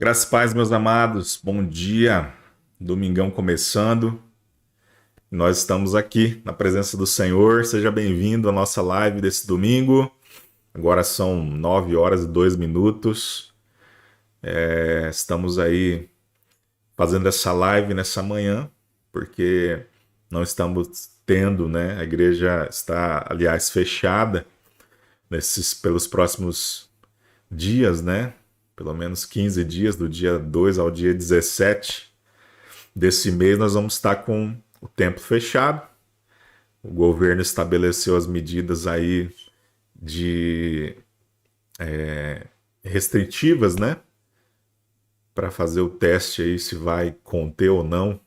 Graças e paz, meus amados. Bom dia. Domingão começando. Nós estamos aqui na presença do Senhor. Seja bem-vindo à nossa live desse domingo. Agora são 9 horas e 2 minutos. Estamos aí fazendo essa live nessa manhã, porque não estamos tendo, né? A igreja está, aliás, fechada pelos próximos dias, né? Pelo menos 15 dias, do dia 2 ao dia 17 desse mês, nós vamos estar com o templo fechado. O governo estabeleceu as medidas aí de restritivas, né? Para fazer o teste aí se vai conter ou não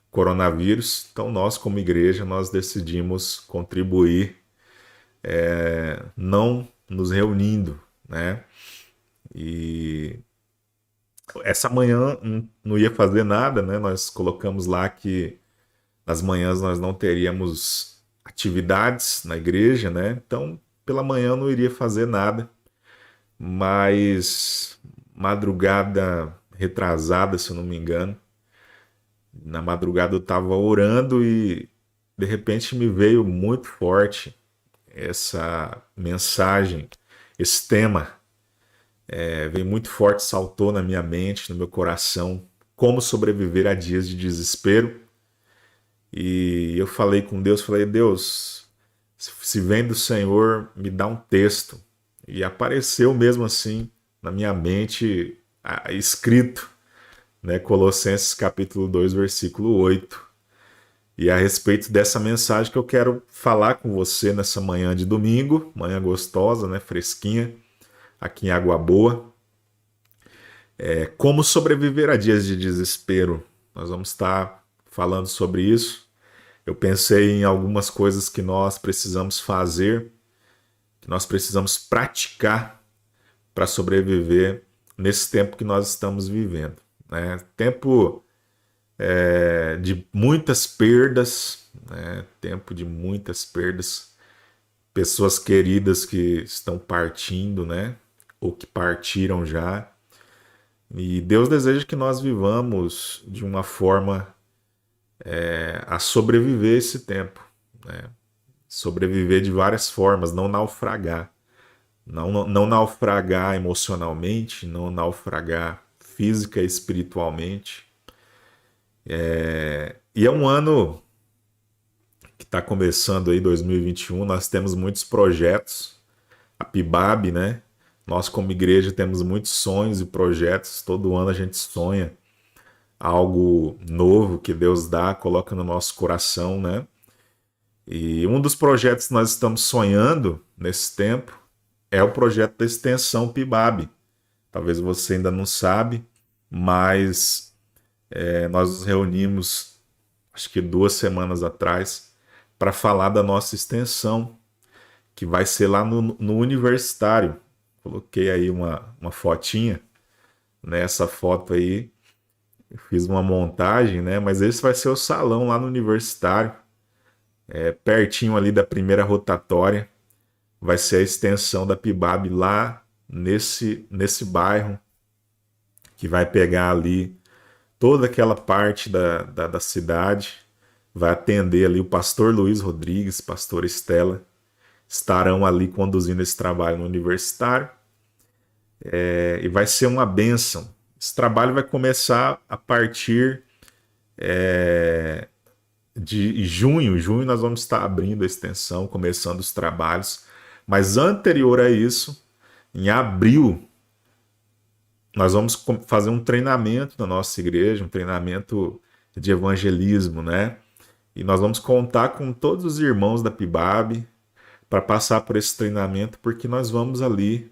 coronavírus. Então nós, como igreja, nós decidimos contribuir, não nos reunindo, né? E essa manhã não ia fazer nada, né? Nós colocamos lá que nas manhãs nós não teríamos atividades na igreja, né? Então, pela manhã eu não iria fazer nada, mas madrugada retrasada, se eu não me engano, na madrugada eu estava orando e de repente me veio muito forte essa mensagem, esse tema. Veio muito forte, saltou na minha mente, no meu coração, como sobreviver a dias de desespero. E eu falei com Deus, falei, Deus, se vem do Senhor, me dá um texto. E apareceu mesmo assim na minha mente, escrito, né, Colossenses capítulo 2, versículo 8. E é a respeito dessa mensagem que eu quero falar com você nessa manhã de domingo, manhã gostosa, né, fresquinha, aqui em Água Boa. Como sobreviver a dias de desespero. Nós vamos estar falando sobre isso. Eu pensei em algumas coisas que nós precisamos fazer, que nós precisamos praticar para sobreviver nesse tempo que nós estamos vivendo, né? Tempo de muitas perdas, né? Tempo de muitas perdas, pessoas queridas que estão partindo, né? Ou que partiram já. E Deus deseja que nós vivamos de uma forma a sobreviver esse tempo, né? Sobreviver de várias formas, não naufragar. Não naufragar emocionalmente, não naufragar física e espiritualmente. E é um ano que está começando aí, 2021, nós temos muitos projetos. A PIBAB, né? Nós como igreja temos muitos sonhos e projetos. Todo ano a gente sonha algo novo que Deus dá, coloca no nosso coração, né? E um dos projetos que nós estamos sonhando nesse tempo é o projeto da extensão PIBAB. Talvez você ainda não sabe, mas nós nos reunimos, acho que 2 semanas atrás, para falar da nossa extensão, que vai ser lá no Universitário. Coloquei aí uma fotinha, né? Essa foto aí, eu fiz uma montagem, né? Mas esse vai ser o salão lá no Universitário, pertinho ali da primeira rotatória. Vai ser a extensão da PIBAB lá nesse bairro, que vai pegar ali toda aquela parte da cidade, vai atender ali o pastor Luiz Rodrigues, pastor Estela, estarão ali conduzindo esse trabalho no Universitário, e vai ser uma bênção. Esse trabalho vai começar a partir de junho. Junho nós vamos estar abrindo a extensão, começando os trabalhos. Mas anterior a isso, em abril, nós vamos fazer um treinamento na nossa igreja, um treinamento de evangelismo, né? E nós vamos contar com todos os irmãos da PIBAB para passar por esse treinamento, porque nós vamos ali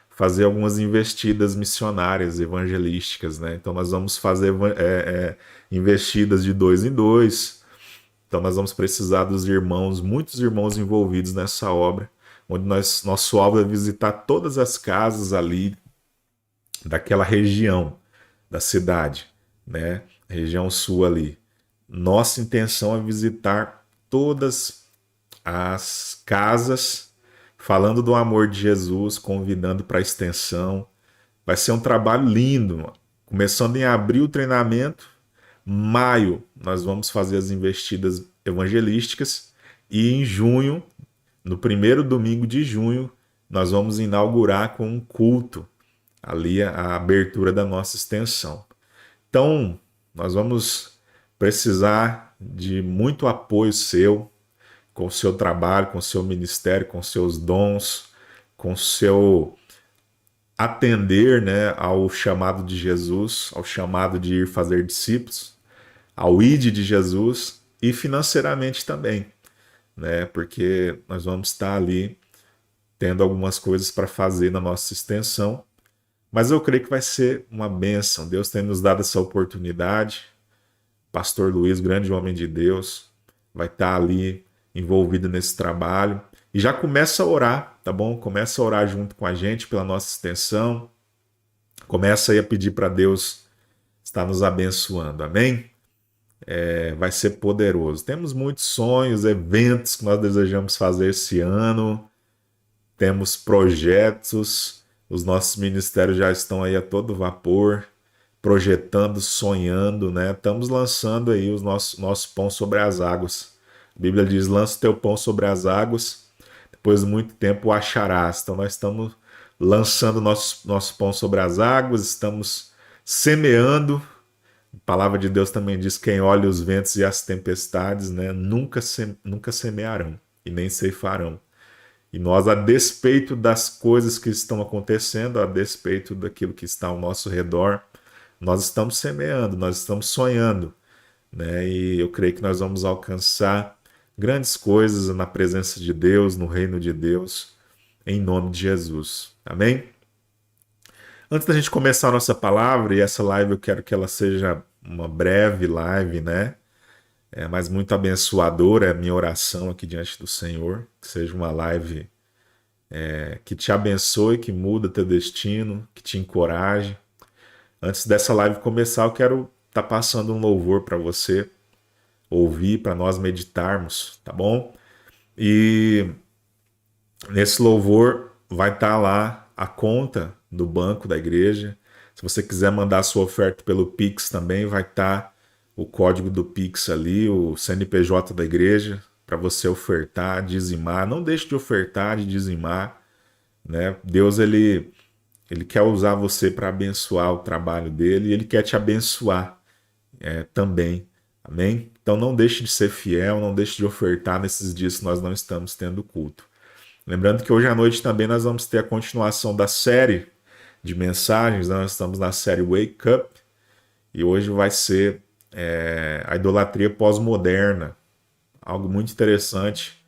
fazer algumas investidas missionárias, evangelísticas, né? Então nós vamos fazer investidas de 2 em 2. Então nós vamos precisar dos irmãos, muitos irmãos envolvidos nessa obra, onde nosso alvo é visitar todas as casas ali daquela região da cidade, né? Região sul ali. Nossa intenção é visitar todas as casas, falando do amor de Jesus, convidando para a extensão. Vai ser um trabalho lindo, Começando em abril o treinamento, maio nós vamos fazer as investidas evangelísticas e em junho, no primeiro domingo de junho, nós vamos inaugurar com um culto ali a abertura da nossa extensão. Então, nós vamos precisar de muito apoio seu, com o seu trabalho, com o seu ministério, com seus dons, com o seu atender, né, ao chamado de Jesus, ao chamado de ir fazer discípulos, ao ide de Jesus e financeiramente também, né, porque nós vamos estar ali tendo algumas coisas para fazer na nossa extensão, mas eu creio que vai ser uma bênção. Deus tem nos dado essa oportunidade. Pastor Luiz, grande homem de Deus, vai estar ali envolvido nesse trabalho. E já começa a orar, tá bom? Começa a orar junto com a gente pela nossa extensão. Começa aí a pedir para Deus estar nos abençoando, amém? Vai ser poderoso. Temos muitos sonhos, eventos que nós desejamos fazer esse ano. Temos projetos, os nossos ministérios já estão aí a todo vapor, projetando, sonhando, né? Estamos lançando aí o nosso pão sobre as águas. A Bíblia diz, lança o teu pão sobre as águas, depois de muito tempo o acharás. Então nós estamos lançando nosso pão sobre as águas, estamos semeando. A palavra de Deus também diz, quem olha os ventos e as tempestades, né? Nunca semearão e nem ceifarão. E nós, a despeito das coisas que estão acontecendo, a despeito daquilo que está ao nosso redor, nós estamos semeando, nós estamos sonhando, né? E eu creio que nós vamos alcançar grandes coisas na presença de Deus, no reino de Deus, em nome de Jesus. Amém? Antes da gente começar a nossa palavra, e essa live eu quero que ela seja uma breve live, né? Mas muito abençoadora, é a minha oração aqui diante do Senhor, que seja uma live que te abençoe, que muda teu destino, que te encoraje. Antes dessa live começar, eu quero estar passando um louvor para você ouvir, para nós meditarmos, tá bom? E nesse louvor vai estar lá a conta do banco da igreja. Se você quiser mandar sua oferta pelo Pix também, vai estar o código do Pix ali, o CNPJ da igreja, para você ofertar, dizimar. Não deixe de ofertar, de dizimar, né? Deus, ele quer usar você para abençoar o trabalho dele e ele quer te abençoar também, amém? Então não deixe de ser fiel, não deixe de ofertar nesses dias que nós não estamos tendo culto. Lembrando que hoje à noite também nós vamos ter a continuação da série de mensagens, né? Nós estamos na série Wake Up e hoje vai ser a idolatria pós-moderna, algo muito interessante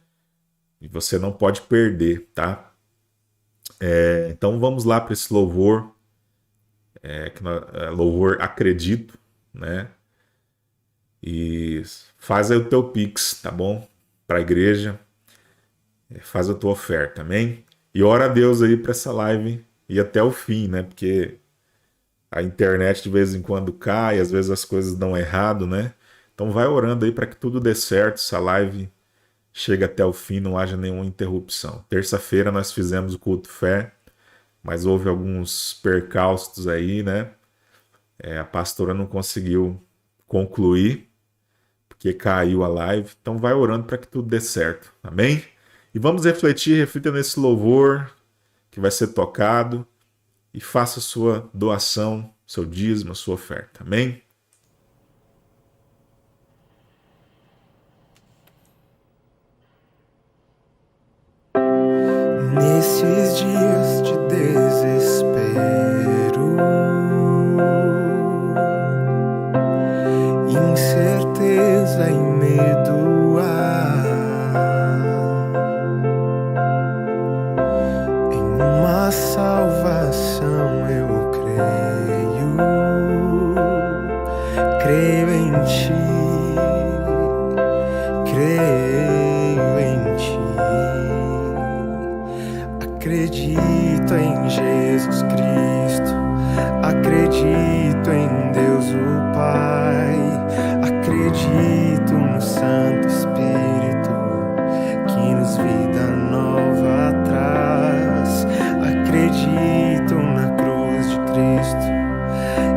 e você não pode perder, tá? Então vamos lá para esse louvor, louvor Acredito, né? E faz aí o teu Pix, tá bom? Para a igreja, faz a tua oferta, amém? E ora a Deus aí para essa live ir até o fim, né? Porque a internet de vez em quando cai, às vezes as coisas dão errado, né? Então vai orando aí para que tudo dê certo, essa live chegue até o fim, não haja nenhuma interrupção. Terça-feira nós fizemos o culto fé, mas houve alguns percalços aí, né? A pastora não conseguiu concluir, porque caiu a live. Então vai orando para que tudo dê certo, amém? E vamos reflita nesse louvor que vai ser tocado e faça a sua doação, seu dízimo, a sua oferta, amém? Nesses dias de desespero, incerteza e medo em uma salvação eu creio em ti, creio em ti. Acredito em Jesus Cristo, acredito em Deus o Pai, acredito no Santo Espírito que nos vida nova traz, acredito na cruz de Cristo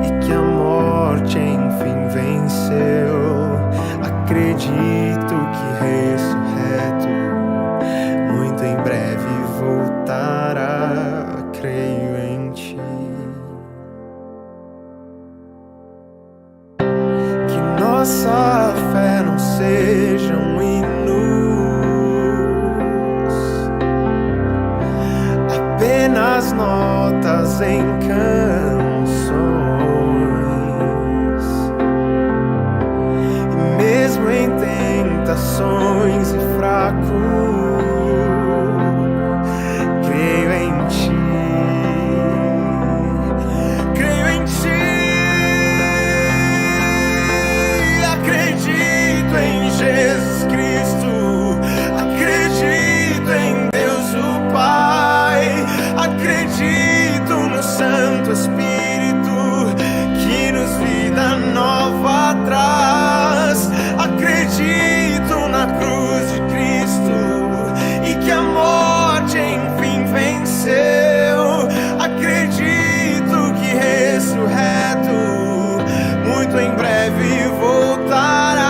e que a apenas notas em canções. E mesmo em tentações e fraco, creio em ti. Creio em ti. Acredito em Jesus Cristo. Acredito em Deus o Pai. Acredito no Santo Espírito que nos vida nova traz. Acredito na cruz de Cristo e que a morte enfim venceu. Acredito que ressurreto muito em breve voltará.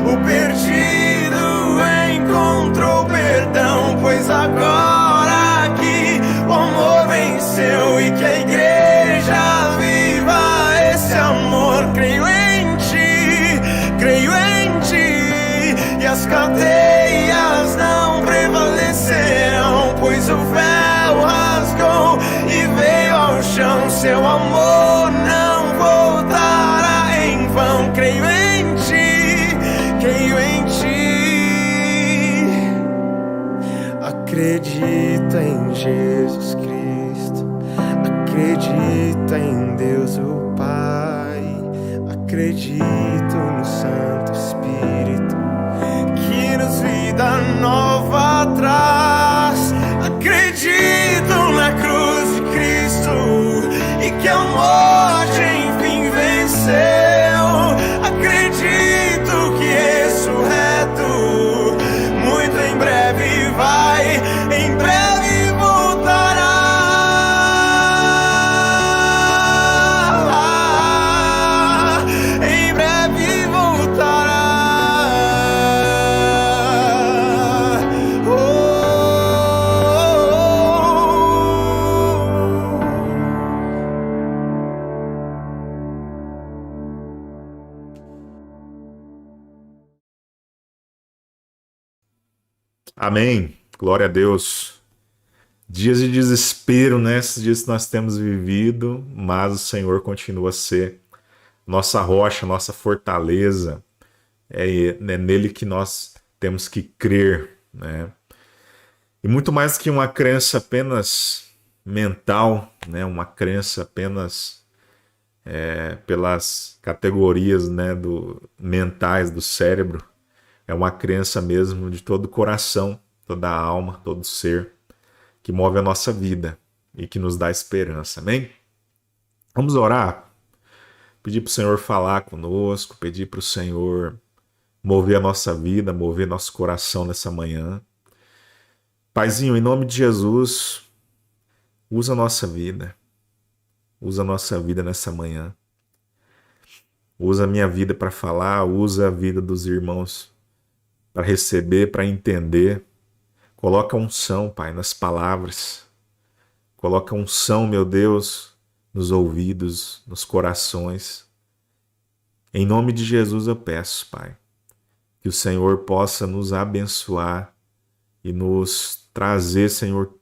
O perdido encontrou perdão, pois agora aqui o amor venceu e que a igreja viva esse amor. Creio em ti, e as cadeias não prevalecerão, pois o véu rasgou e veio ao chão. Seu amor não voltará em vão. Creio em ti, creio em ti. Acredita em Jesus Cristo, acredita em Deus o Pai, acredito no Santo Espírito que nos vida nova traz. Acredito na cruz de Cristo e que a morte enfim venceu. Acredito que ressurreto muito em breve vai, em breve voltará. Em breve voltará. Amém. Glória a Deus. Dias de desespero, né? Esses dias que nós temos vivido, mas o Senhor continua a ser nossa rocha, nossa fortaleza. É nele que nós temos que crer, né? E muito mais que uma crença apenas mental, né? Uma crença apenas pelas categorias, né, mentais do cérebro. É uma crença mesmo de todo o coração, toda a alma, todo ser, que move a nossa vida e que nos dá esperança. Amém? Vamos orar? Pedir para o Senhor falar conosco, pedir para o Senhor mover a nossa vida, mover nosso coração nessa manhã. Paizinho, em nome de Jesus, usa a nossa vida. Usa a nossa vida nessa manhã. Usa a minha vida para falar, usa a vida dos irmãos para receber, para entender. Coloca unção, Pai, nas palavras. Coloca unção, meu Deus, nos ouvidos, nos corações. Em nome de Jesus eu peço, Pai, que o Senhor possa nos abençoar e nos trazer, Senhor,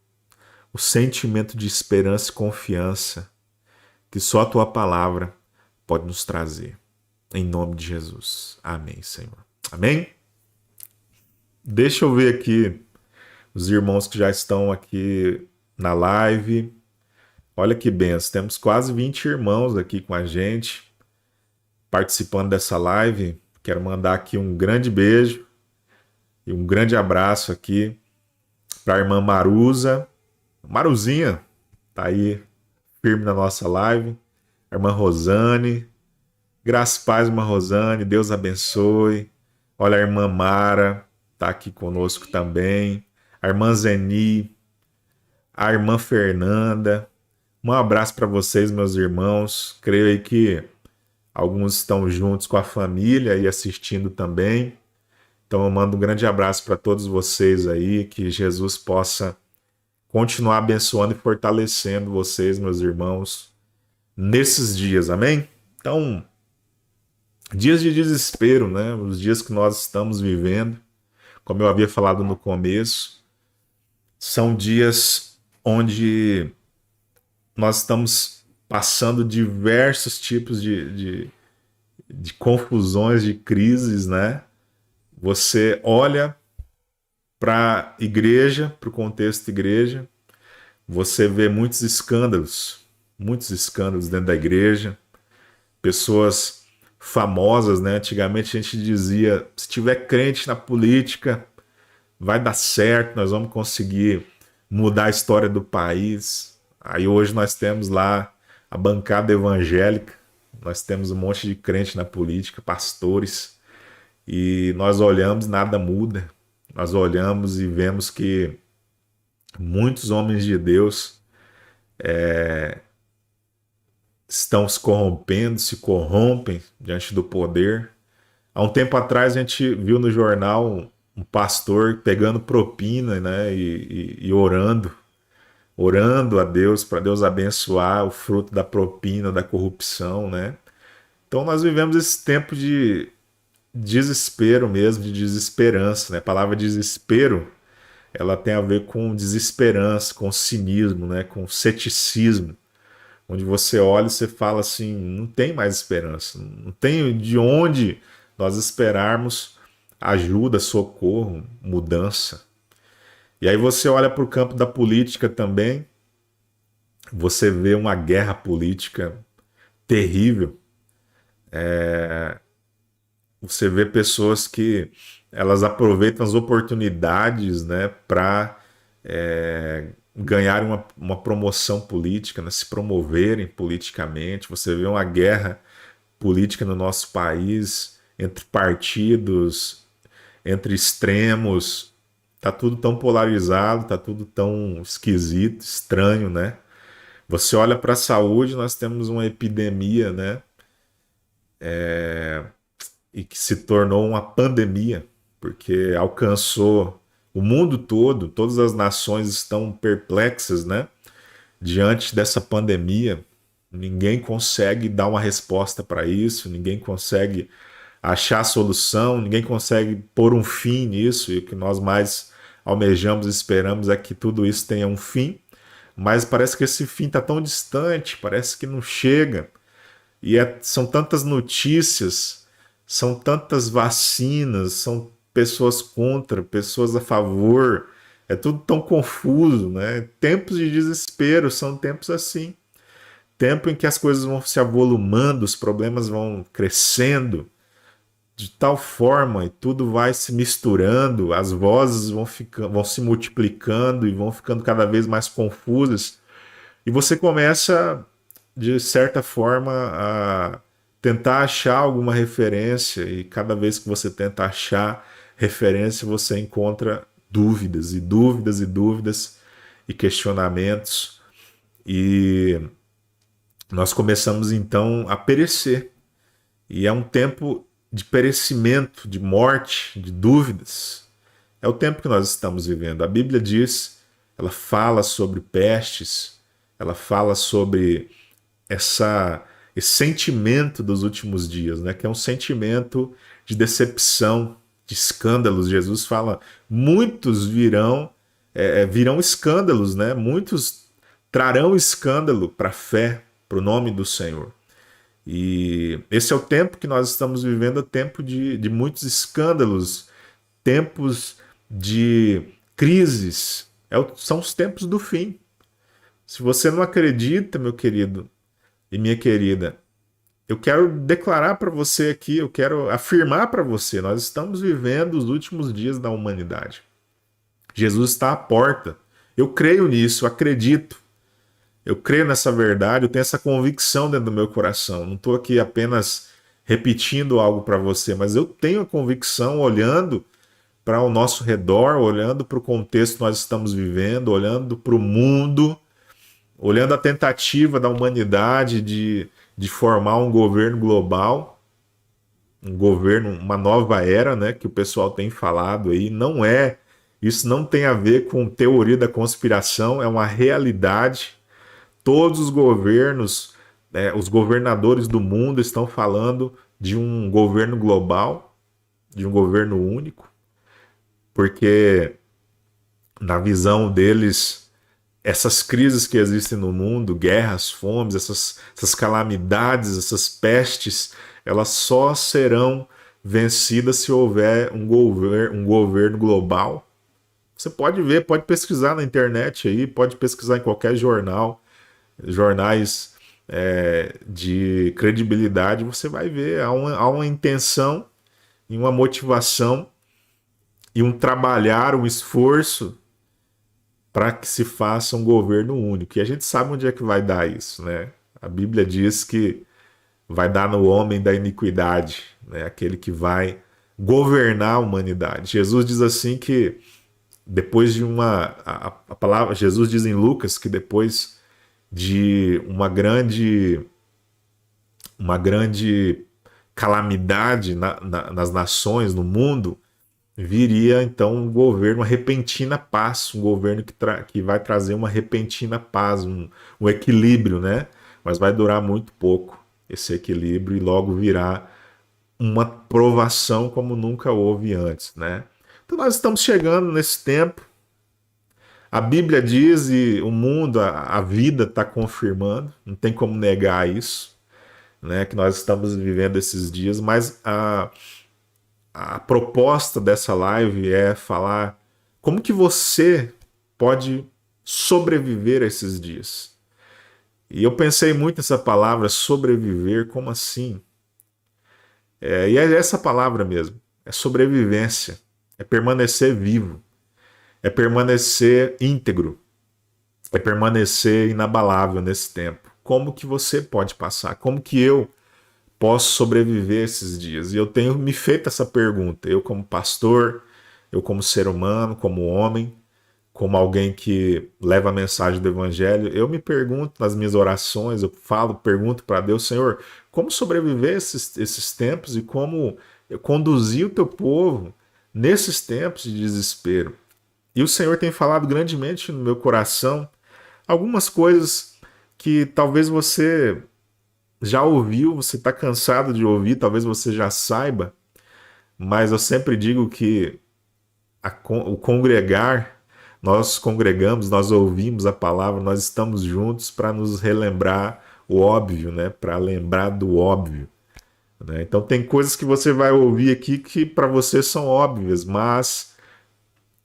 o sentimento de esperança e confiança que só a Tua palavra pode nos trazer. Em nome de Jesus. Amém, Senhor. Amém? Deixa eu ver aqui os irmãos que já estão aqui na live. Olha que benção, temos quase 20 irmãos aqui com a gente, participando dessa live. Quero mandar aqui um grande beijo e um grande abraço aqui para a irmã Maruza. Maruzinha, tá aí firme na nossa live. A irmã Rosane. Graças e paz, irmã Rosane. Deus abençoe. Olha a irmã Mara, tá aqui conosco também. A irmã Zeni. A irmã Fernanda. Um abraço para vocês, meus irmãos. Creio aí que alguns estão juntos com a família e assistindo também. Então eu mando um grande abraço para todos vocês aí. Que Jesus possa continuar abençoando e fortalecendo vocês, meus irmãos, nesses dias, amém? Então, dias de desespero, né? Os dias que nós estamos vivendo, como eu havia falado no começo, são dias onde nós estamos passando diversos tipos de confusões, de crises, né? Você olha para a igreja, para o contexto igreja, você vê muitos escândalos dentro da igreja, pessoas famosas, né? Antigamente a gente dizia, se tiver crente na política, vai dar certo, nós vamos conseguir mudar a história do país. Aí hoje nós temos lá a bancada evangélica, nós temos um monte de crente na política, pastores, e nós olhamos, nada muda. Nós olhamos e vemos que muitos homens de Deus estão se corrompendo, se corrompem diante do poder. Há um tempo atrás a gente viu no jornal um pastor pegando propina, né, e orando a Deus para Deus abençoar o fruto da propina, da corrupção, né? Então nós vivemos esse tempo de desespero mesmo, de desesperança, né? A palavra desespero, ela tem a ver com desesperança, com cinismo, né? Com ceticismo, onde você olha e você fala assim, não tem mais esperança, não tem de onde nós esperarmos ajuda, socorro, mudança. E aí você olha para o campo da política também, você vê uma guerra política terrível. Você vê pessoas que elas aproveitam as oportunidades, né, para ganhar uma promoção política, né, se promoverem politicamente. Você vê uma guerra política no nosso país entre partidos, entre extremos. Tá tudo tão polarizado, tá tudo tão esquisito, estranho, né? Você olha para a saúde, nós temos uma epidemia, né? E que se tornou uma pandemia, porque alcançou o mundo todo, todas as nações estão perplexas, né? Diante dessa pandemia, ninguém consegue dar uma resposta para isso, ninguém consegue achar solução, ninguém consegue pôr um fim nisso, e o que nós mais almejamos e esperamos é que tudo isso tenha um fim, mas parece que esse fim está tão distante, parece que não chega, e são tantas notícias, são tantas vacinas, são pessoas contra, pessoas a favor, é tudo tão confuso, né? Tempos de desespero são tempos assim, tempo em que as coisas vão se avolumando, os problemas vão crescendo, de tal forma, e tudo vai se misturando, as vozes vão se multiplicando e vão ficando cada vez mais confusas, e você começa, de certa forma, a tentar achar alguma referência, e cada vez que você tenta achar referência, você encontra dúvidas, e dúvidas, e dúvidas, e questionamentos, e nós começamos então a perecer, e é um tempo de perecimento, de morte, de dúvidas. É o tempo que nós estamos vivendo. A Bíblia diz, ela fala sobre pestes, ela fala sobre esse sentimento dos últimos dias, né? Que é um sentimento de decepção, de escândalos. Jesus fala, muitos virão escândalos, né? Muitos trarão escândalo para a fé, para o nome do Senhor. E esse é o tempo que nós estamos vivendo, tempo de muitos escândalos, tempos de crises, são os tempos do fim. Se você não acredita, meu querido e minha querida, eu quero declarar para você aqui, eu quero afirmar para você, nós estamos vivendo os últimos dias da humanidade. Jesus está à porta. Eu creio nisso, eu acredito. Eu creio nessa verdade, eu tenho essa convicção dentro do meu coração. Não estou aqui apenas repetindo algo para você, mas eu tenho a convicção olhando para o nosso redor, olhando para o contexto que nós estamos vivendo, olhando para o mundo, olhando a tentativa da humanidade de formar um governo global, um governo, uma nova era, né, que o pessoal tem falado aí. Isso não tem a ver com teoria da conspiração, é uma realidade. Todos os governos, os governadores do mundo estão falando de um governo global, de um governo único, porque na visão deles essas crises que existem no mundo, guerras, fomes, essas calamidades, essas pestes, elas só serão vencidas se houver um governo global. Você pode ver, pode pesquisar na internet aí, pode pesquisar em qualquer jornais de credibilidade, você vai ver, há uma intenção e uma motivação e um trabalhar, um esforço para que se faça um governo único. E a gente sabe onde é que vai dar isso, né? A Bíblia diz que vai dar no homem da iniquidade, né? Aquele que vai governar a humanidade. Jesus diz assim que depois de a palavra, Jesus diz em Lucas que depois de uma grande calamidade nas nações, no mundo, viria então um governo, uma repentina paz, um governo que vai trazer uma repentina paz, um equilíbrio, né? Mas vai durar muito pouco esse equilíbrio e logo virá uma provação como nunca houve antes, né? Então nós estamos chegando nesse tempo. A Bíblia diz e o mundo, a vida está confirmando, não tem como negar isso, né? Que nós estamos vivendo esses dias, mas a proposta dessa live é falar como que você pode sobreviver a esses dias. E eu pensei muito nessa palavra, sobreviver, como assim? E é essa palavra mesmo, é sobrevivência, é permanecer vivo, é permanecer íntegro, é permanecer inabalável nesse tempo. Como que você pode passar? Como que eu posso sobreviver esses dias? E eu tenho me feito essa pergunta, eu como pastor, eu como ser humano, como homem, como alguém que leva a mensagem do evangelho, eu me pergunto nas minhas orações, eu pergunto para Deus, Senhor, como sobreviver esses tempos e como conduzir o teu povo nesses tempos de desespero. E o Senhor tem falado grandemente no meu coração algumas coisas que talvez você já ouviu, você está cansado de ouvir, talvez você já saiba, mas eu sempre digo que o congregar, nós congregamos, nós ouvimos a palavra, nós estamos juntos para nos relembrar o óbvio, né? Para lembrar do óbvio. Né? Então tem coisas que você vai ouvir aqui que para você são óbvias, mas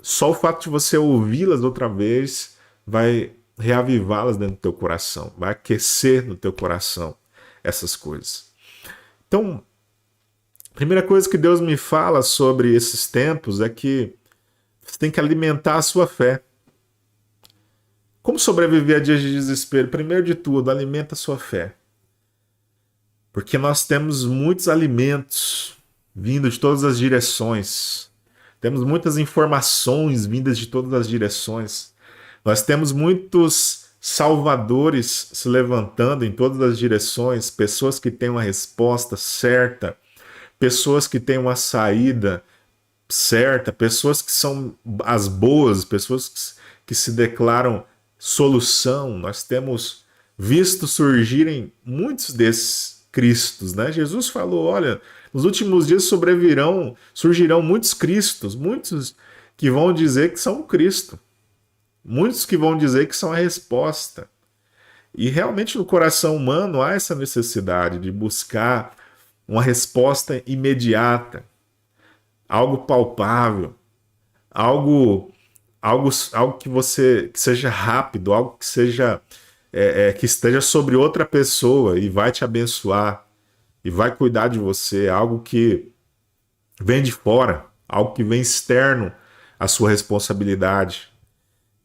só o fato de você ouvi-las outra vez vai reavivá-las dentro do teu coração, vai aquecer no teu coração essas coisas. Então, a primeira coisa que Deus me fala sobre esses tempos é que você tem que alimentar a sua fé. Como sobreviver a dias de desespero? Primeiro de tudo, alimenta a sua fé. Porque nós temos muitos alimentos vindo de todas as direções. Temos muitas informações vindas de todas as direções. Nós temos muitos salvadores se levantando em todas as direções, pessoas que têm uma resposta certa, pessoas que têm uma saída certa, pessoas que são as boas, pessoas que se declaram solução. Nós temos visto surgirem muitos desses Cristos, né? Jesus falou, olha, nos últimos dias surgirão muitos Cristos, muitos que vão dizer que são o Cristo, muitos que vão dizer que são a resposta. E realmente no coração humano há essa necessidade de buscar uma resposta imediata, algo palpável, algo que seja rápido, algo que seja que esteja sobre outra pessoa e vai te abençoar e vai cuidar de você, algo que vem de fora, algo que vem externo à sua responsabilidade.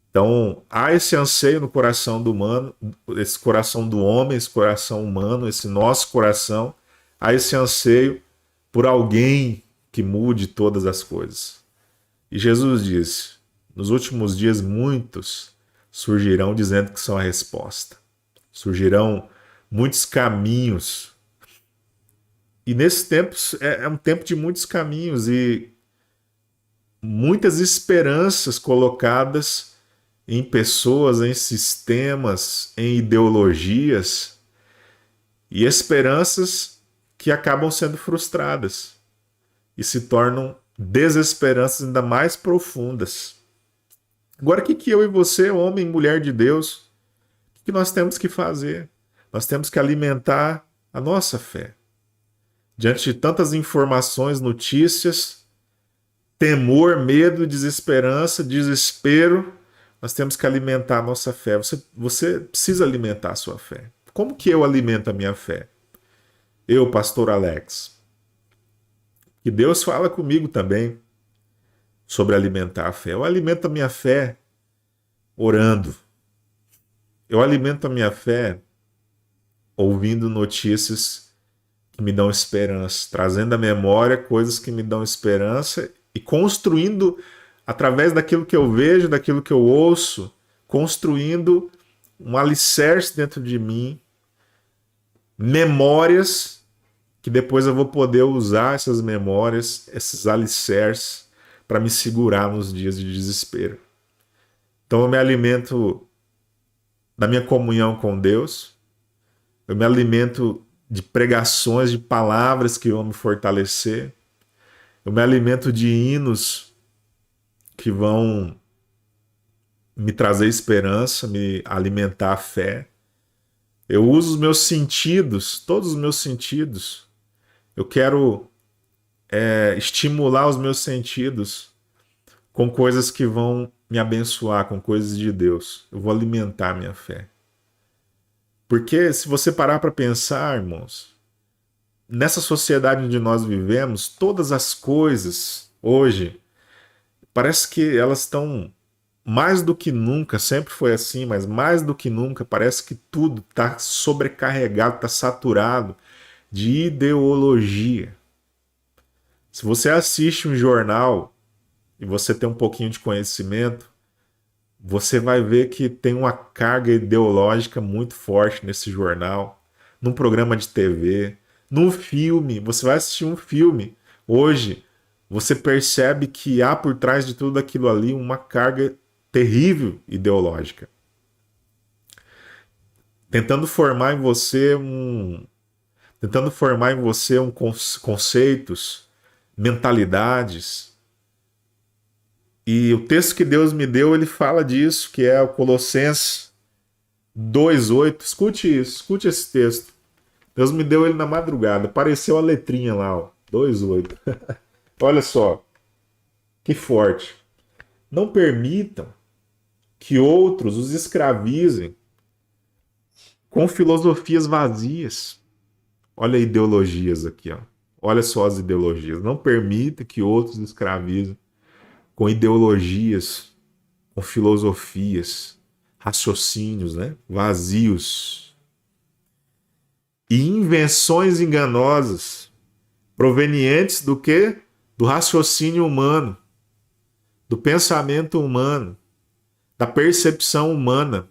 Então, há esse anseio no coração do humano, esse coração do homem, esse coração humano, esse nosso coração, há esse anseio por alguém que mude todas as coisas. E Jesus disse, nos últimos dias muitos surgirão dizendo que são a resposta. Surgirão muitos caminhos. E nesse tempo é um tempo de muitos caminhos e muitas esperanças colocadas em pessoas, em sistemas, em ideologias e esperanças que acabam sendo frustradas e se tornam desesperanças ainda mais profundas. Agora, o que eu e você, homem e mulher de Deus, o que nós temos que fazer? Nós temos que alimentar a nossa fé. Diante de tantas informações, notícias, temor, medo, desesperança, desespero, nós temos que alimentar a nossa fé. Você precisa alimentar a sua fé. Como que eu alimento a minha fé? Eu, pastor Alex. Que Deus fala comigo também sobre alimentar a fé. Eu alimento a minha fé orando. Eu alimento a minha fé ouvindo notícias que me dão esperança, trazendo à memória coisas que me dão esperança e construindo, através daquilo que eu vejo, daquilo que eu ouço, construindo um alicerce dentro de mim, memórias que depois eu vou poder usar essas memórias, esses alicerces, para me segurar nos dias de desespero. Então eu me alimento da minha comunhão com Deus, eu me alimento de pregações, de palavras que vão me fortalecer, eu me alimento de hinos que vão me trazer esperança, me alimentar a fé. Eu uso os meus sentidos, todos os meus sentidos. Eu quero estimular os meus sentidos com coisas que vão me abençoar, com coisas de Deus. Eu vou alimentar a minha fé. Porque se você parar para pensar, irmãos, nessa sociedade onde nós vivemos, todas as coisas hoje, parece que elas estão mais do que nunca, sempre foi assim, mas mais do que nunca, parece que tudo está sobrecarregado, está saturado de ideologia. Se você assiste um jornal e você tem um pouquinho de conhecimento, você vai ver que tem uma carga ideológica muito forte nesse jornal, num programa de TV, num filme. Você vai assistir um filme hoje, você percebe que há por trás de tudo aquilo ali uma carga terrível ideológica, tentando formar em você conceitos, mentalidades. E o texto que Deus me deu, ele fala disso, que é o Colossenses 2:8. Escute isso, escute esse texto. Deus me deu ele na madrugada, apareceu a letrinha lá, ó, 2:8. Olha só, que forte. Não permitam que outros os escravizem com filosofias vazias. Olha ideologias aqui, ó. Olha só as ideologias. Não permita que outros escravizem com ideologias, com filosofias, raciocínios, né? Vazios. E invenções enganosas, provenientes do quê? Do raciocínio humano, do pensamento humano, da percepção humana,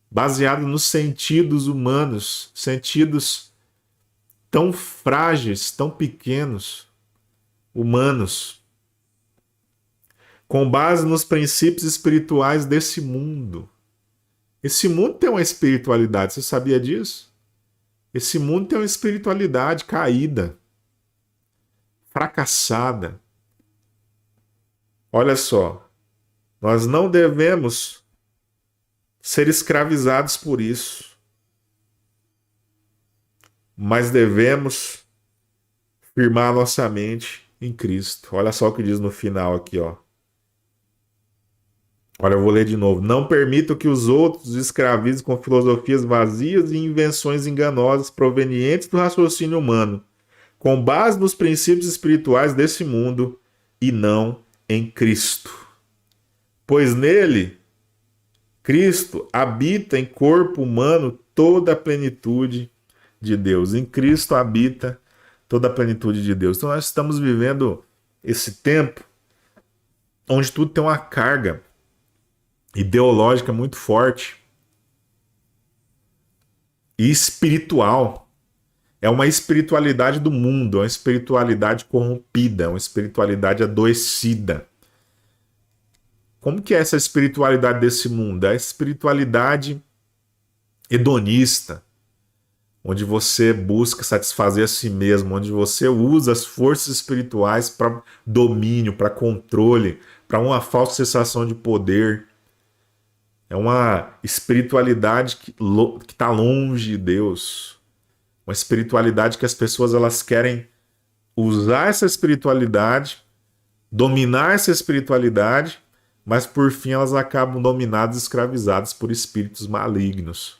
baseado nos sentidos humanos, sentidos tão frágeis, tão pequenos, humanos, com base nos princípios espirituais desse mundo. Esse mundo tem uma espiritualidade, você sabia disso? Esse mundo tem uma espiritualidade caída, fracassada. Olha só, nós não devemos ser escravizados por isso, mas devemos firmar nossa mente em Cristo. Olha só o que diz no final aqui, ó. Olha, eu vou ler de novo. Não permitam que os outros escravizem com filosofias vazias e invenções enganosas provenientes do raciocínio humano, com base nos princípios espirituais desse mundo e não em Cristo. Pois nele, Cristo habita em corpo humano toda a plenitude de Deus. Em Cristo habita toda a plenitude de Deus. Então nós estamos vivendo esse tempo onde tudo tem uma carga ideológica muito forte e espiritual. É uma espiritualidade do mundo, é uma espiritualidade corrompida, é uma espiritualidade adoecida. Como que é essa espiritualidade desse mundo? É a espiritualidade hedonista, onde você busca satisfazer a si mesmo, onde você usa as forças espirituais para domínio, para controle, para uma falsa sensação de poder. É uma espiritualidade que está longe de Deus. Uma espiritualidade que as pessoas elas querem usar essa espiritualidade, dominar essa espiritualidade, mas por fim elas acabam dominadas e escravizadas por espíritos malignos.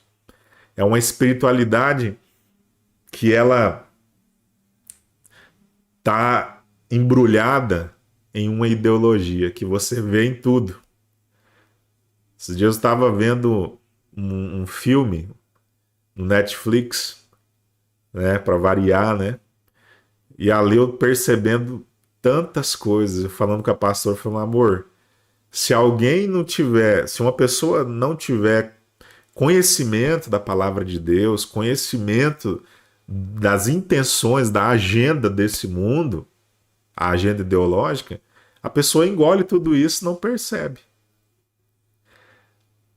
É uma espiritualidade que ela está embrulhada em uma ideologia que você vê em tudo. Esses dias eu estava vendo um filme no Netflix, né, para variar, né? E ali eu percebendo tantas coisas, falando com a pastora, falando, amor, se alguém não tiver, se uma pessoa não tiver conhecimento da palavra de Deus, conhecimento das intenções, da agenda desse mundo, a agenda ideológica, a pessoa engole tudo isso e não percebe.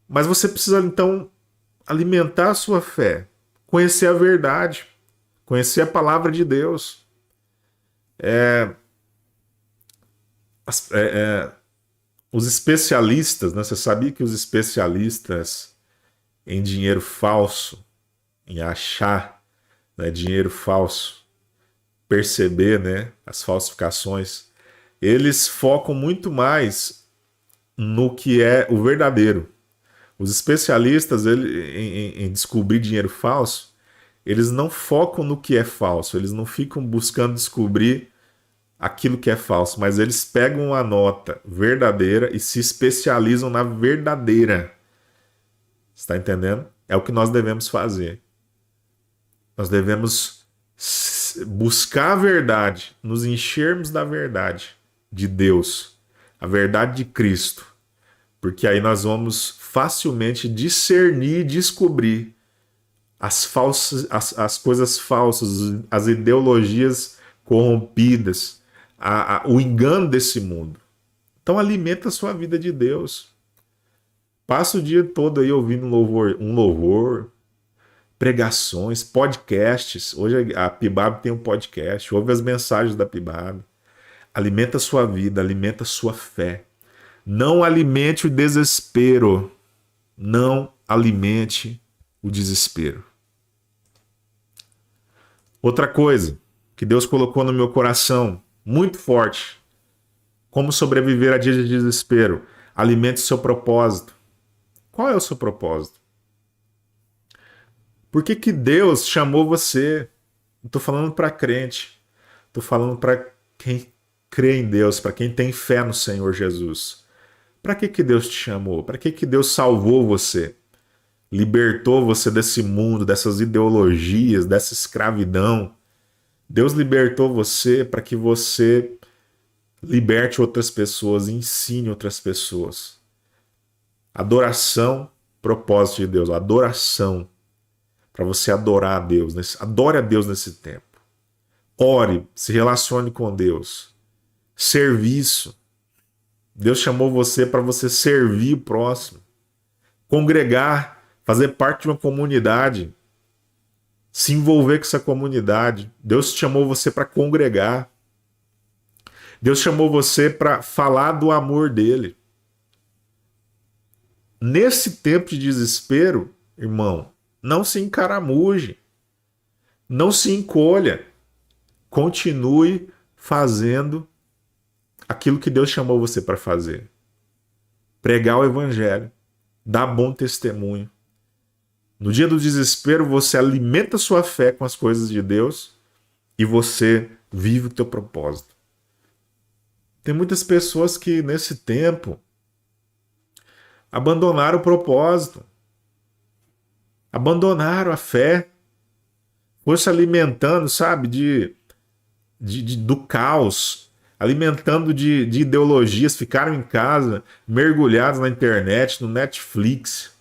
Mas você precisa, então, alimentar a sua fé, conhecer a verdade, conhecer a palavra de Deus. Os especialistas, né? Você sabia que os especialistas em dinheiro falso, em achar, né, dinheiro falso, perceber, né, as falsificações, eles focam muito mais no que é o verdadeiro. Os especialistas em descobrir dinheiro falso, eles não focam no que é falso, eles não ficam buscando descobrir aquilo que é falso, mas eles pegam a nota verdadeira e se especializam na verdadeira. Está entendendo? É o que nós devemos fazer. Nós devemos buscar a verdade, nos enchermos da verdade de Deus, a verdade de Cristo, porque aí nós vamos facilmente discernir e descobrir as coisas falsas, as ideologias corrompidas, o engano desse mundo. Então alimenta a sua vida de Deus. Passa o dia todo aí ouvindo um louvor, pregações, podcasts. Hoje a PIBAB tem um podcast, ouve as mensagens da PIBAB. Alimenta a sua vida, alimenta a sua fé. Não alimente o desespero. Não alimente o desespero. Outra coisa que Deus colocou no meu coração, muito forte. Como sobreviver a dias de desespero? Alimente o seu propósito. Qual é o seu propósito? Por que Deus chamou você? Não estou falando para crente. Estou falando para quem crê em Deus, para quem tem fé no Senhor Jesus. Para que Deus te chamou? Para que Deus salvou você? Libertou você desse mundo, dessas ideologias, dessa escravidão. Deus libertou você para que você liberte outras pessoas, ensine outras pessoas. Adoração, propósito de Deus, adoração. Para você adorar a Deus, adore a Deus nesse tempo. Ore, se relacione com Deus. Serviço. Deus chamou você para você servir o próximo. Congregar, fazer parte de uma comunidade. Se envolver com essa comunidade. Deus chamou você para congregar. Deus chamou você para falar do amor dele. Nesse tempo de desespero, irmão, não se encaramuge. Não se encolha. Continue fazendo aquilo que Deus chamou você para fazer. Pregar o evangelho. Dar bom testemunho. No dia do desespero, você alimenta sua fé com as coisas de Deus e você vive o teu propósito. Tem muitas pessoas que nesse tempo abandonaram o propósito. Abandonaram a fé. Foram se alimentando, sabe, do caos. Alimentando de ideologias. Ficaram em casa, mergulhados na internet, no Netflix.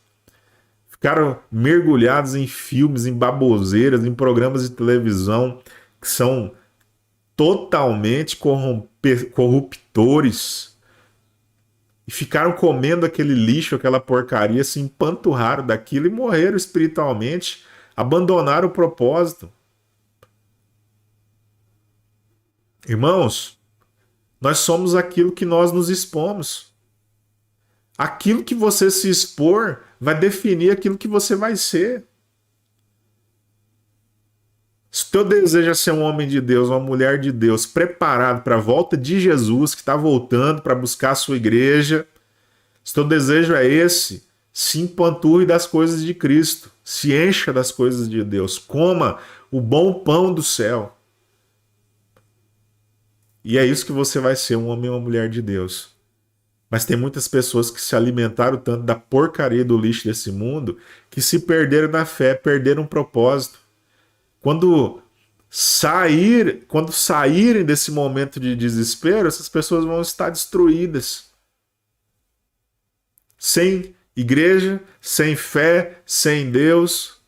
Ficaram mergulhados em filmes, em baboseiras, em programas de televisão que são totalmente corruptores. E ficaram comendo aquele lixo, aquela porcaria, se empanturraram daquilo e morreram espiritualmente, abandonaram o propósito. Irmãos, Nós somos aquilo que nós nos expomos. Aquilo que você se expor vai definir aquilo que você vai ser. Se o teu desejo é ser um homem de Deus, uma mulher de Deus, preparado para a volta de Jesus, que está voltando para buscar a sua igreja, se o teu desejo é esse, se empanturre das coisas de Cristo, se encha das coisas de Deus, coma o bom pão do céu. E é isso que você vai ser, um homem ou uma mulher de Deus. Mas tem muitas pessoas que se alimentaram tanto da porcaria do lixo desse mundo que se perderam na fé, perderam o propósito. Quando saírem desse momento de desespero, essas pessoas vão estar destruídas. Sem igreja, sem fé, sem Deus,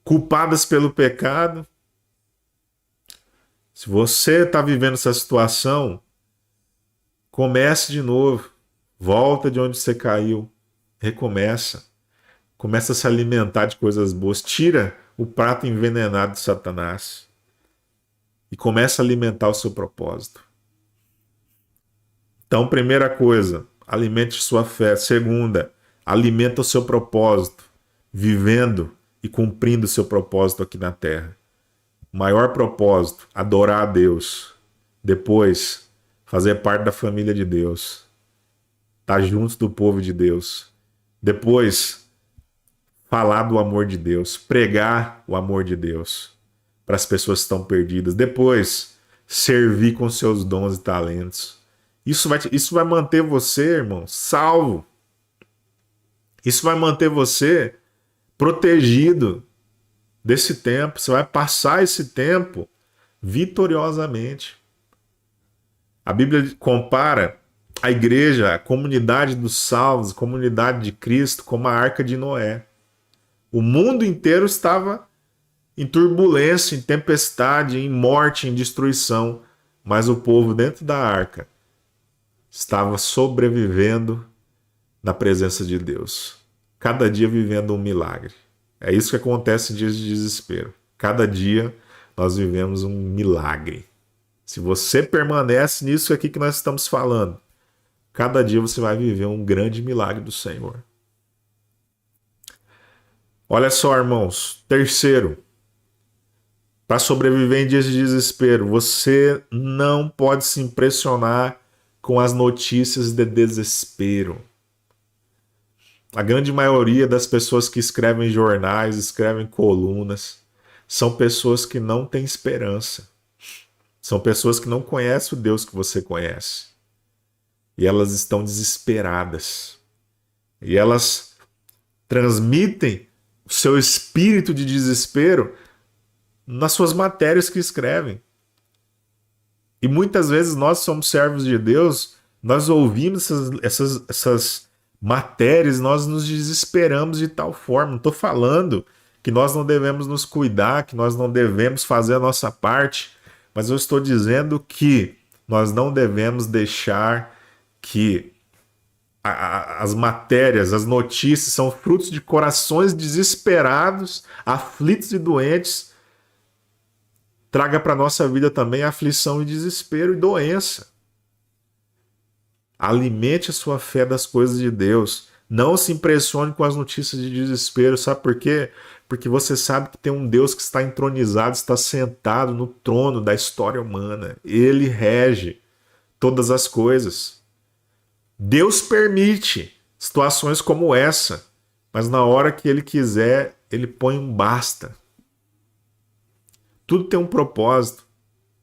culpadas pelo pecado. Se você está vivendo essa situação, comece de novo. Volta de onde você caiu. Recomeça. Começa a se alimentar de coisas boas. Tira o prato envenenado de Satanás. E começa a alimentar o seu propósito. Então, primeira coisa, alimente sua fé. Segunda, alimenta o seu propósito. Vivendo e cumprindo o seu propósito aqui na terra. Maior propósito, adorar a Deus. Depois, fazer parte da família de Deus. Estar junto do povo de Deus. Depois, falar do amor de Deus, pregar o amor de Deus para as pessoas que estão perdidas. Depois, servir com seus dons e talentos. Isso vai manter você, irmão, salvo. Isso vai manter você protegido desse tempo. Você vai passar esse tempo vitoriosamente. A Bíblia compara a igreja, a comunidade dos salvos, a comunidade de Cristo, como a arca de Noé. O mundo inteiro estava em turbulência, em tempestade, em morte, em destruição. Mas o povo dentro da arca estava sobrevivendo na presença de Deus. Cada dia vivendo um milagre. É isso que acontece em dias de desespero. Cada dia nós vivemos um milagre. Se você permanece nisso aqui que nós estamos falando, cada dia você vai viver um grande milagre do Senhor. Olha só, irmãos. Terceiro, para sobreviver em dias de desespero, você não pode se impressionar com as notícias de desespero. A grande maioria das pessoas que escrevem jornais, escrevem colunas, são pessoas que não têm esperança. São pessoas que não conhecem o Deus que você conhece. E elas estão desesperadas. E elas transmitem o seu espírito de desespero nas suas matérias que escrevem. E muitas vezes nós somos servos de Deus, nós ouvimos essas matérias, nós nos desesperamos de tal forma. Não estou falando que nós não devemos nos cuidar, que nós não devemos fazer a nossa parte, mas eu estou dizendo que nós não devemos deixar que as matérias, as notícias são frutos de corações desesperados, aflitos e doentes. Traga para a nossa vida também aflição e desespero e doença. Alimente a sua fé das coisas de Deus. Não se impressione com as notícias de desespero. Sabe por quê? Porque você sabe que tem um Deus que está entronizado, está sentado no trono da história humana. Ele rege todas as coisas. Deus permite situações como essa, mas na hora que Ele quiser, Ele põe um basta. Tudo tem um propósito.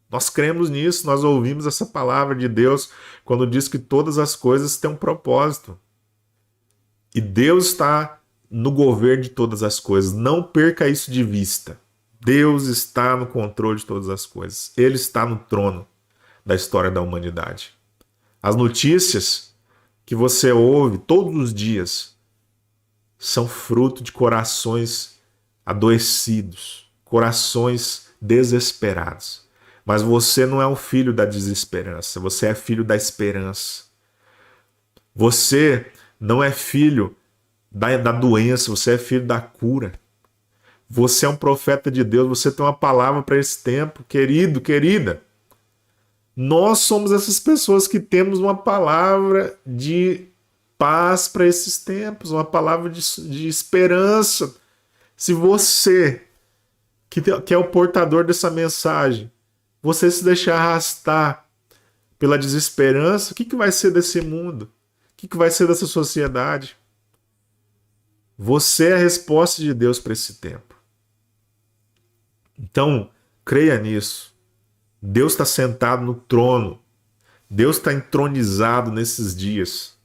Nós cremos nisso, nós ouvimos essa palavra de Deus quando diz que todas as coisas têm um propósito. E Deus está no governo de todas as coisas. Não perca isso de vista. Deus está no controle de todas as coisas. Ele está no trono da história da humanidade. As notícias que você ouve todos os dias são fruto de corações adoecidos, corações desesperados. Mas você não é um filho da desesperança, você é filho da esperança. Você não é filho da doença, você é filho da cura. Você é um profeta de Deus, você tem uma palavra para esse tempo, querido, querida. Nós somos essas pessoas que temos uma palavra de paz para esses tempos, uma palavra de esperança. Se você, que é o portador dessa mensagem, você se deixar arrastar pela desesperança, o que vai ser desse mundo? O que vai ser dessa sociedade? Você é a resposta de Deus para esse tempo. Então, creia nisso. Deus está sentado no trono. Deus está entronizado nesses dias.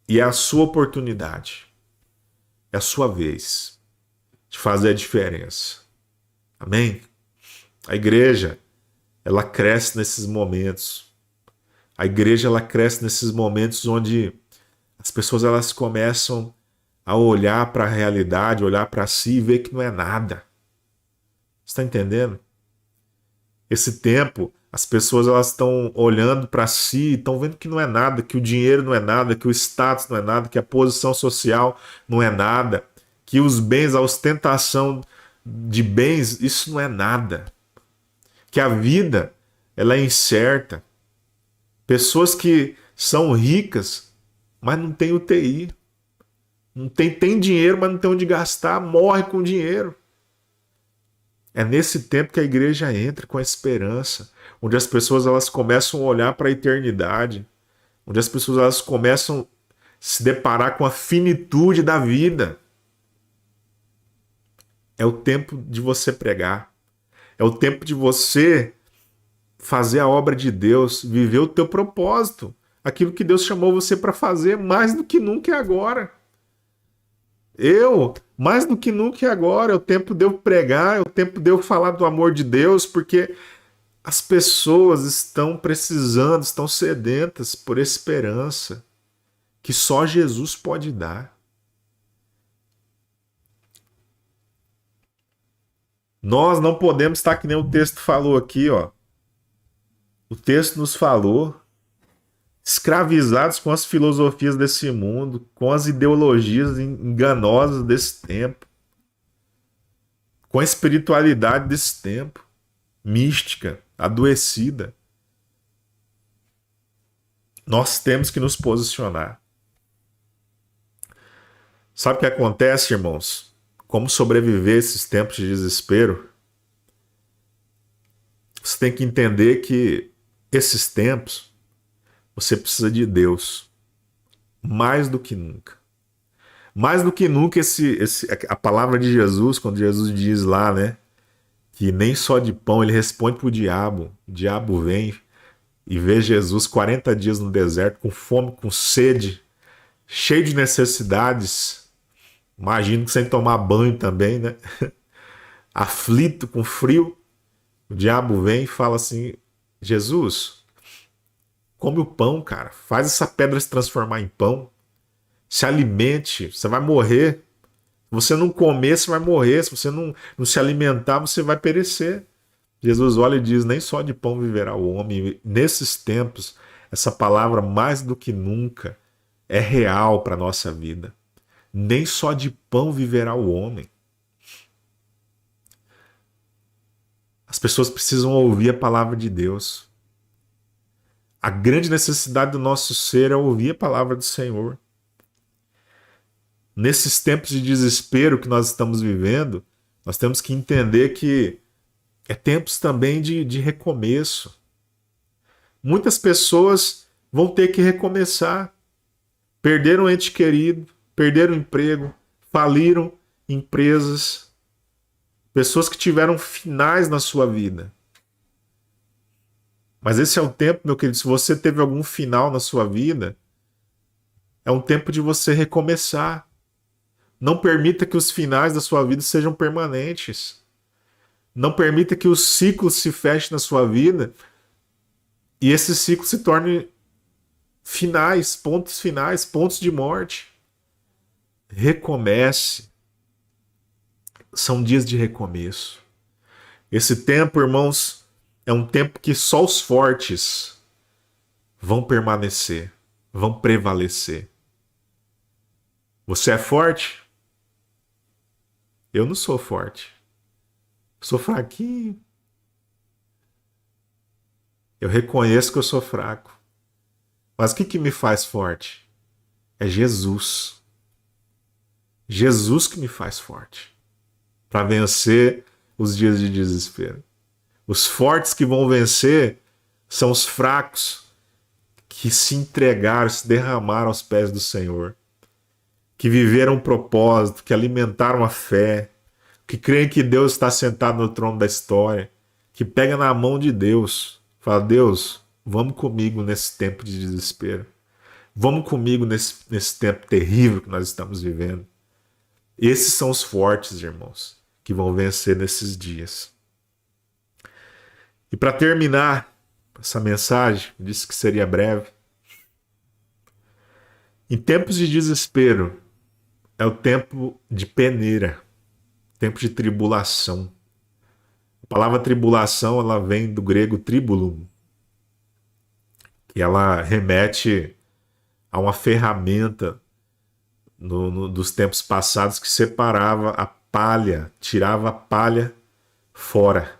E é a sua oportunidade. É a sua vez de fazer a diferença. Amém? A igreja, ela cresce nesses momentos. A igreja, ela cresce nesses momentos onde as pessoas elas começam a olhar para a realidade, olhar para si e ver que não é nada. Você está entendendo? Esse tempo, as pessoas elas estão olhando para si, estão vendo que não é nada, que o dinheiro não é nada, que o status não é nada, que a posição social não é nada, que os bens, a ostentação de bens, isso não é nada. Que a vida, ela é incerta. Pessoas que são ricas, mas não têm UTI. Não tem dinheiro, mas não tem onde gastar, morre com dinheiro. É nesse tempo que a igreja entra com a esperança, onde as pessoas elas começam a olhar para a eternidade, onde as pessoas elas começam a se deparar com a finitude da vida. É o tempo de você pregar. É o tempo de você fazer a obra de Deus, viver o teu propósito, aquilo que Deus chamou você para fazer mais do que nunca e agora. Mais do que nunca e agora, é o tempo de eu pregar, é o tempo de eu falar do amor de Deus, porque as pessoas estão precisando, estão sedentas por esperança que só Jesus pode dar. Nós não podemos estar que nem o texto falou aqui, ó. O texto nos falou, escravizados com as filosofias desse mundo, com as ideologias enganosas desse tempo, com a espiritualidade desse tempo, mística, adoecida. Nós temos que nos posicionar. Sabe o que acontece, irmãos? Como sobreviver a esses tempos de desespero? Você tem que entender que esses tempos você precisa de Deus. Mais do que nunca. Mais do que nunca a palavra de Jesus, quando Jesus diz lá, né? Que nem só de pão, ele responde para o diabo. O diabo vem e vê Jesus 40 dias no deserto, com fome, com sede, cheio de necessidades. Imagino que sem tomar banho também, né? Aflito, com frio. O diabo vem e fala assim: Jesus, come o pão, cara. Faz essa pedra se transformar em pão. Se alimente. Você vai morrer. Se você não comer, você vai morrer. Se você não se alimentar, você vai perecer. Jesus olha e diz: nem só de pão viverá o homem. Nesses tempos, essa palavra mais do que nunca é real para a nossa vida. Nem só de pão viverá o homem. As pessoas precisam ouvir a palavra de Deus. A grande necessidade do nosso ser é ouvir a palavra do Senhor. Nesses tempos de desespero que nós estamos vivendo, nós temos que entender que é tempos também de recomeço. Muitas pessoas vão ter que recomeçar. Perderam um ente querido, perderam emprego, faliram empresas. Pessoas que tiveram finais na sua vida. Mas esse é o tempo, meu querido, se você teve algum final na sua vida, é um tempo de você recomeçar. Não permita que os finais da sua vida sejam permanentes. Não permita que os ciclos se fechem na sua vida e esse ciclo se torne finais, pontos de morte. Recomece. São dias de recomeço. Esse tempo, irmãos, é um tempo que só os fortes vão permanecer, vão prevalecer. Você é forte? Eu não sou forte. Sou fraquinho. Eu reconheço que eu sou fraco. Mas o que me faz forte? É Jesus. Jesus que me faz forte. Para vencer os dias de desespero. Os fortes que vão vencer são os fracos que se entregaram, se derramaram aos pés do Senhor. Que viveram um propósito, que alimentaram a fé, que creem que Deus está sentado no trono da história, que pega na mão de Deus, fala: Deus, vamos comigo nesse tempo de desespero, vamos comigo nesse tempo terrível que nós estamos vivendo. Esses são os fortes, irmãos, que vão vencer nesses dias. E para terminar essa mensagem, disse que seria breve. Em tempos de desespero, é o tempo de peneira, tempo de tribulação. A palavra tribulação, ela vem do grego tribulum, que ela remete a uma ferramenta dos tempos passados que separava a palha, tirava a palha fora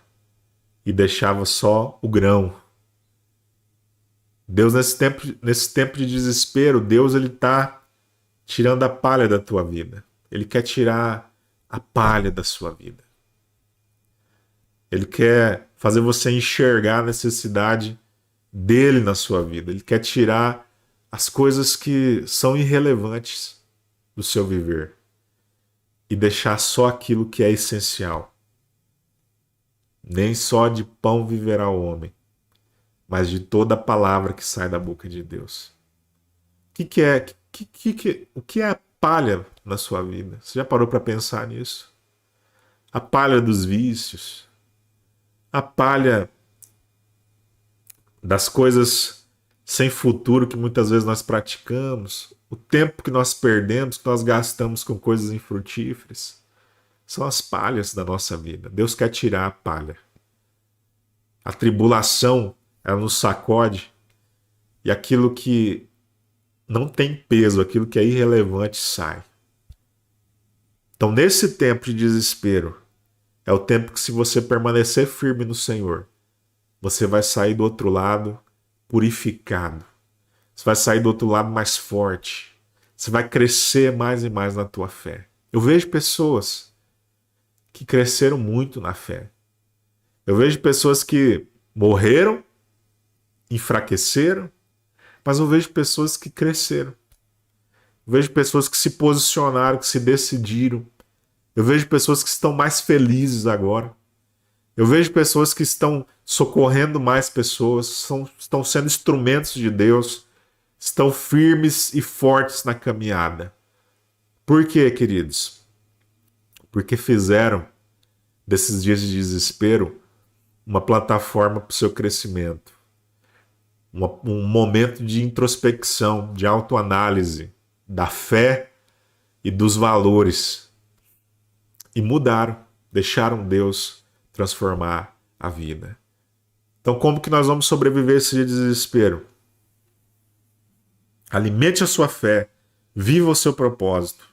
e deixava só o grão. Deus, nesse tempo de desespero, Deus está tirando a palha da tua vida. Ele quer tirar a palha da sua vida. Ele quer fazer você enxergar a necessidade dele na sua vida. Ele quer tirar as coisas que são irrelevantes do seu viver e deixar só aquilo que é essencial. Nem só de pão viverá o homem, mas de toda a palavra que sai da boca de Deus. O que é a palha na sua vida? Você já parou para pensar nisso? A palha dos vícios, a palha das coisas sem futuro que muitas vezes nós praticamos, o tempo que nós perdemos, que nós gastamos com coisas infrutíferas, são as palhas da nossa vida. Deus quer tirar a palha. A tribulação, ela nos sacode e aquilo que não tem peso, aquilo que é irrelevante sai. Então, nesse tempo de desespero, é o tempo que, se você permanecer firme no Senhor, você vai sair do outro lado purificado. Você vai sair do outro lado mais forte. Você vai crescer mais e mais na tua fé. Eu vejo pessoas que cresceram muito na fé. Eu vejo pessoas que morreram, enfraqueceram, mas eu vejo pessoas que cresceram. Eu vejo pessoas que se posicionaram, que se decidiram. Eu vejo pessoas que estão mais felizes agora. Eu vejo pessoas que estão socorrendo mais pessoas, estão sendo instrumentos de Deus, estão firmes e fortes na caminhada. Por quê, queridos? Porque fizeram desses dias de desespero uma plataforma para o seu crescimento. Um momento de introspecção, de autoanálise da fé e dos valores. E mudaram, deixaram Deus transformar a vida. Então, como que nós vamos sobreviver a esse dia de desespero? Alimente a sua fé, viva o seu propósito.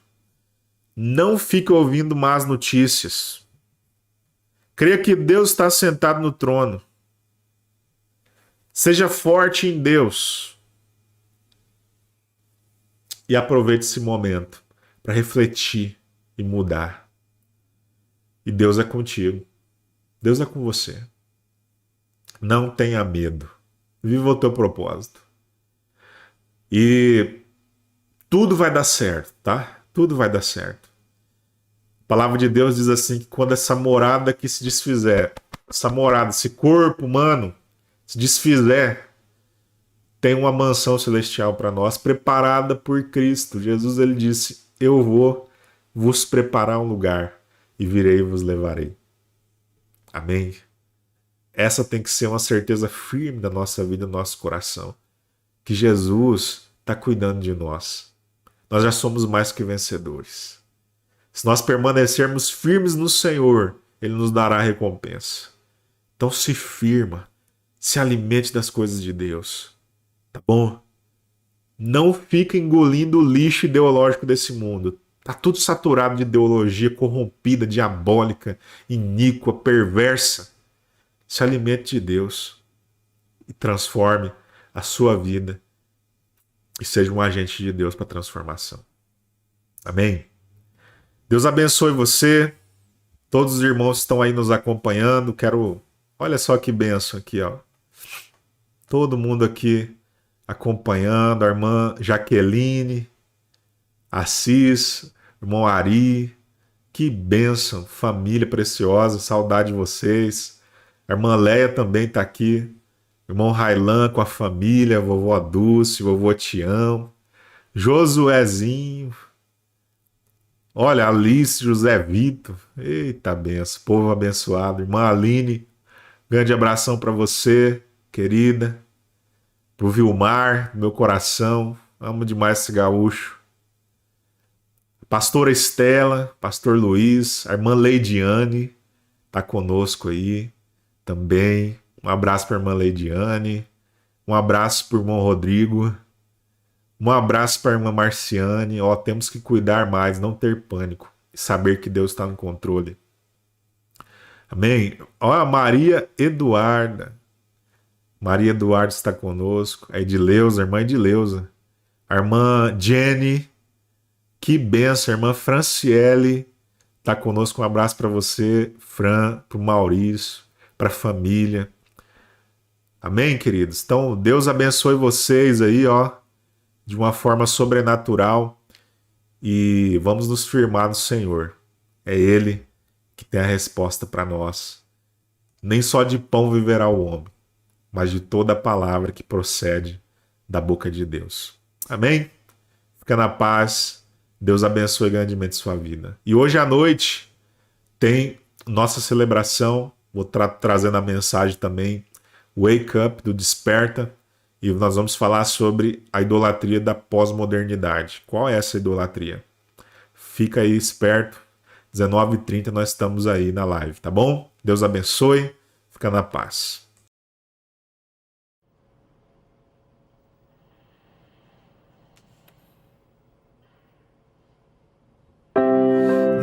Não fique ouvindo más notícias. Creia que Deus está sentado no trono. Seja forte em Deus. E aproveite esse momento para refletir e mudar. E Deus é contigo. Deus é com você. Não tenha medo. Viva o teu propósito. E tudo vai dar certo, tá? Tudo vai dar certo. A palavra de Deus diz assim, que quando essa morada aqui se desfizer, essa morada, esse corpo humano se desfizer, tem uma mansão celestial para nós, preparada por Cristo. Jesus, ele disse: eu vou vos preparar um lugar e virei e vos levarei. Amém? Essa tem que ser uma certeza firme da nossa vida, do nosso coração. Que Jesus está cuidando de nós. Nós já somos mais que vencedores. Se nós permanecermos firmes no Senhor, Ele nos dará recompensa. Então se firma, se alimente das coisas de Deus. Tá bom? Não fica engolindo o lixo ideológico desse mundo. Tá tudo saturado de ideologia corrompida, diabólica, iníqua, perversa. Se alimente de Deus e transforme a sua vida e seja um agente de Deus para transformação. Amém? Deus abençoe você. Todos os irmãos que estão aí nos acompanhando. Olha só que bênção aqui, ó. Todo mundo aqui acompanhando. A irmã Jaqueline, Assis, irmão Ari. Que bênção, família preciosa. Saudade de vocês. A irmã Leia também está aqui. Irmão Railan com a família. Vovó Dulce, vovô Tião. Josuezinho. Olha, Alice, José Vitor. Eita benção, povo abençoado. Irmã Aline, grande abração para você, querida. Pro Vilmar, meu coração. Amo demais esse gaúcho. Pastora Estela, pastor Luiz, a irmã Leidiane tá conosco aí também. Um abraço para a irmã Leidiane. Um abraço para o irmão Rodrigo. Um abraço para a irmã Marciane. Temos que cuidar mais, não ter pânico e saber que Deus está no controle. Amém? A Maria Eduarda. Maria Eduarda está conosco. A Edileuza, a irmã Edileuza. A irmã Jenny. Que benção, a irmã Franciele está conosco. Um abraço para você, Fran, para o Maurício, para a família. Amém, queridos? Então, Deus abençoe vocês aí, de uma forma sobrenatural e vamos nos firmar no Senhor. É Ele que tem a resposta para nós. Nem só de pão viverá o homem, mas de toda a palavra que procede da boca de Deus. Amém? Fica na paz. Deus abençoe grandemente sua vida. E hoje à noite tem nossa celebração. Vou trazendo a mensagem também. Wake Up, do Desperta. E nós vamos falar sobre a idolatria da pós-modernidade. Qual é essa idolatria? Fica aí esperto. 19h30 nós estamos aí na live, tá bom? Deus abençoe. Fica na paz.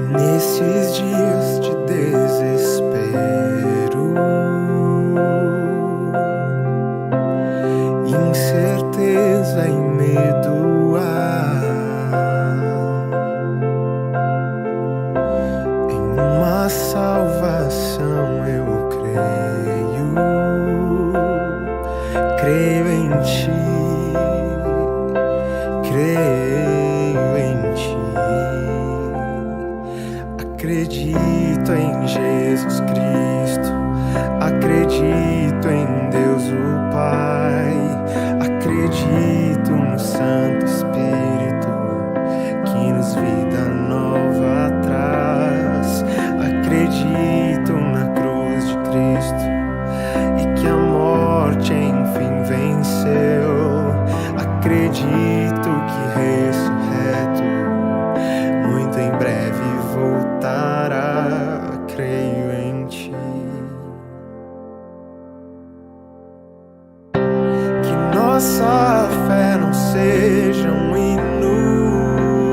Nesses dias de desespero, incerteza e medo há, em uma salvação eu creio em ti, creio em ti. Acredito em Jesus Cristo, acredito em Deus o Pai, acredito no Santo Espírito que nos vida nova traz. Acredito na cruz de Cristo e que a morte enfim venceu. Acredito que ressurreto muito em breve voltará. Creio em ti. Que nossa fé não seja um hinos,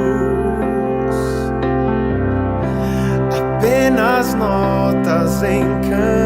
apenas notas em canto.